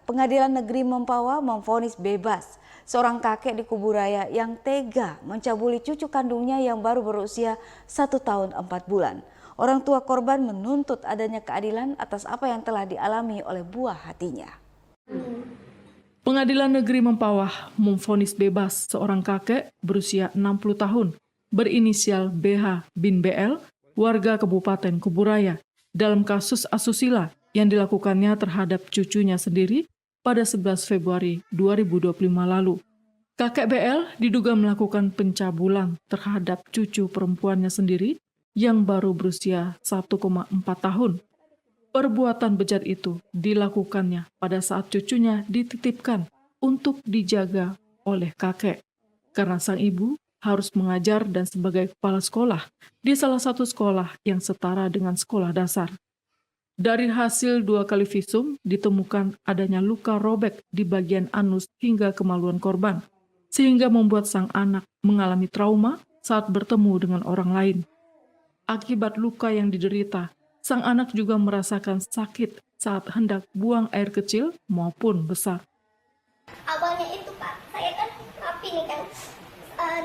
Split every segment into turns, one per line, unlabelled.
Pengadilan Negeri Mempawah memvonis bebas seorang kakek di Kuburaya yang tega mencabuli cucu kandungnya yang baru berusia 1 tahun 4 bulan. Orang tua korban menuntut adanya keadilan atas apa yang telah dialami oleh buah hatinya.
Pengadilan Negeri Mempawah memvonis bebas seorang kakek berusia 60 tahun berinisial BH bin BL, warga Kabupaten Kuburaya, dalam kasus asusila yang dilakukannya terhadap cucunya sendiri pada 11 Februari 2025 lalu. Kakek BL diduga melakukan pencabulan terhadap cucu perempuannya sendiri yang baru berusia 1,4 tahun. Perbuatan bejat itu dilakukannya pada saat cucunya dititipkan untuk dijaga oleh kakek, karena sang ibu harus mengajar dan sebagai kepala sekolah di salah satu sekolah yang setara dengan sekolah dasar. Dari hasil 2 kali visum ditemukan adanya luka robek di bagian anus hingga kemaluan korban, sehingga membuat sang anak mengalami trauma saat bertemu dengan orang lain. Akibat luka yang diderita, sang anak juga merasakan sakit saat hendak buang air kecil maupun besar.
Awalnya itu Pak, saya kan rapi nih kan,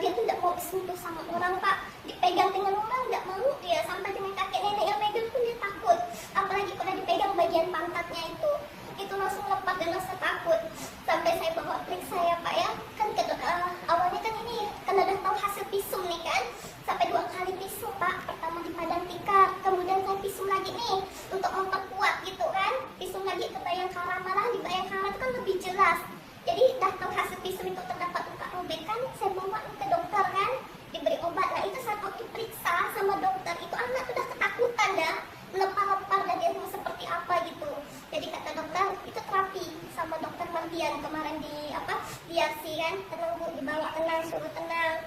dia tuh tidak mau sentuh sama orang Pak, dipegang dengan orang nggak mau dia, sampai dengan kakek nenek yang megang pun dia takut, apalagi kalau dipegang bagian pantatnya itu langsung lepas dan rasa takut, sampai saya bawa periksa ya Pak ya, kan awalnya kan ini karena udah tahu hasil visum nih kan, sampai 2 kali visum Pak, pertama di Padang Tikar, kemudian saya visum lagi nih untuk memperkuat gitu kan, visum lagi ke Bayangkara, malah di Bayangkara itu kan lebih jelas. Jadi dah tahu hasil visum itu terdapat luka robekan, saya bawa ke dokter kan, diberi obat. Nah itu saat waktu periksa sama dokter itu anak udah ketakutan dah, lepar-lepar dan dia mau seperti apa gitu. Jadi kata dokter itu terapi sama dokter Mardian kemarin di RC kan, tenang Bu, dibawa tenang, suruh tenang,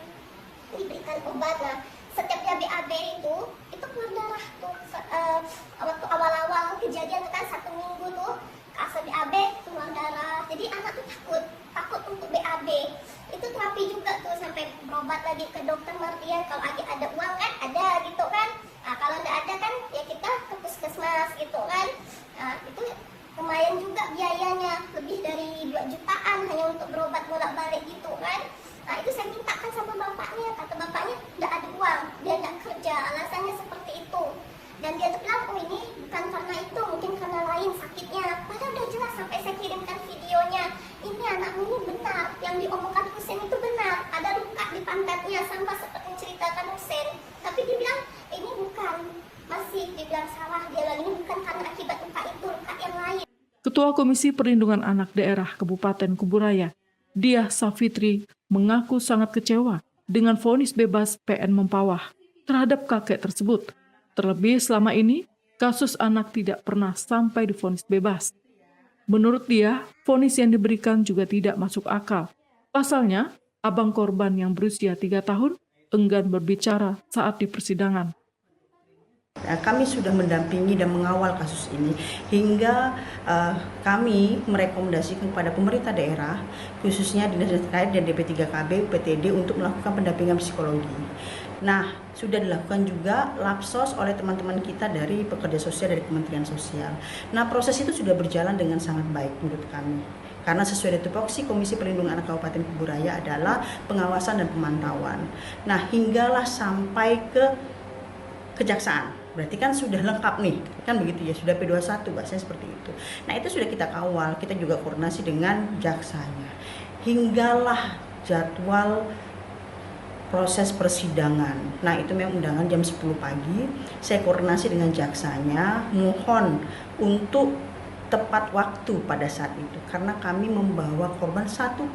diberikan obat. Nah setiap dia BAB itu keluar darah tuh, waktu awal-awal kejadian kan 1 minggu tuh. Asal BAB keluar darah, jadi anak tuh takut untuk BAB. Itu terapi juga tuh, sampai berobat lagi ke dokter Mardian. Kalau ada uang kan ada gitu kan, nah kalau nggak ada kan ya kita ke puskesmas gitu kan. Nah itu lumayan juga biayanya, lebih dari 2 jutaan hanya untuk berobat bolak-balik gitu kan. Nah itu saya mintakan sama bapaknya, kata bapaknya nggak ada uang, dia nggak kerja, alasannya seperti itu. Dan dia tuh bilang, oh ini bukan karena itu, mungkin karena lain sakitnya. Padahal udah jelas, sampai saya kirimkan videonya. Ini anakmu ini benar, yang diomongkan Husein itu benar. Ada luka di pantatnya, sama seperti yang ceritakan Husein. Tapi dia bilang, ini bukan, masih dibilang salah. Dia bilang, ini bukan karena akibat luka itu, luka yang lain.
Ketua Komisi Perlindungan Anak Daerah Kabupaten Kuburaya, Diah Safitri, mengaku sangat kecewa dengan vonis bebas PN Mempawah terhadap kakek tersebut. Terlebih selama ini, kasus anak tidak pernah sampai divonis bebas. Menurut dia, vonis yang diberikan juga tidak masuk akal. Pasalnya, abang korban yang berusia 3 tahun enggan berbicara saat di persidangan.
Kami sudah mendampingi dan mengawal kasus ini hingga kami merekomendasikan kepada pemerintah daerah, khususnya Dinas Terkait dan DP3KB UPTD untuk melakukan pendampingan psikologi. Nah, sudah dilakukan juga lapsos oleh teman-teman kita dari pekerja sosial dari Kementerian Sosial. Nah, proses itu sudah berjalan dengan sangat baik menurut kami. Karena sesuai dengan tupoksi Komisi Perlindungan Anak Kabupaten Kuburaya adalah pengawasan dan pemantauan. Nah, hinggalah sampai ke kejaksaan. Berarti kan sudah lengkap nih, kan begitu ya, sudah P21 bahasanya seperti itu. Nah itu sudah kita kawal, kita juga koordinasi dengan jaksanya. Hinggalah jadwal proses persidangan. Nah itu memang undangan jam 10 pagi, saya koordinasi dengan jaksanya, mohon untuk tepat waktu pada saat itu. Karena kami membawa korban 1,4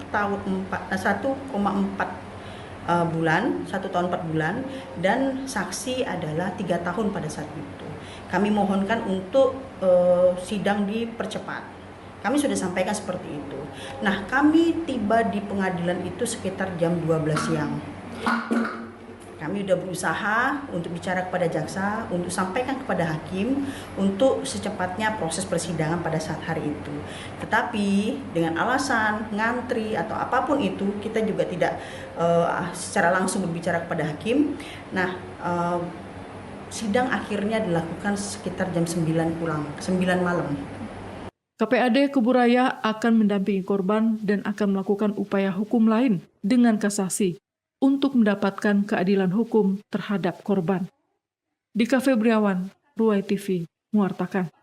bulan, 1 tahun 4 bulan, dan saksi adalah 3 tahun pada saat itu. Kami mohonkan untuk sidang dipercepat. Kami sudah sampaikan seperti itu. Nah, kami tiba di pengadilan itu sekitar jam 12 siang. Kami sudah berusaha untuk bicara kepada jaksa, untuk sampaikan kepada hakim, untuk secepatnya proses persidangan pada saat hari itu. Tetapi dengan alasan ngantri atau apapun itu, kita juga tidak secara langsung berbicara kepada hakim. Nah, sidang akhirnya dilakukan sekitar jam 9 malam.
KPAD Kuburaya akan mendampingi korban dan akan melakukan upaya hukum lain dengan kasasi untuk mendapatkan keadilan hukum terhadap korban. Dika Febriawan, Ruai TV, mewartakan.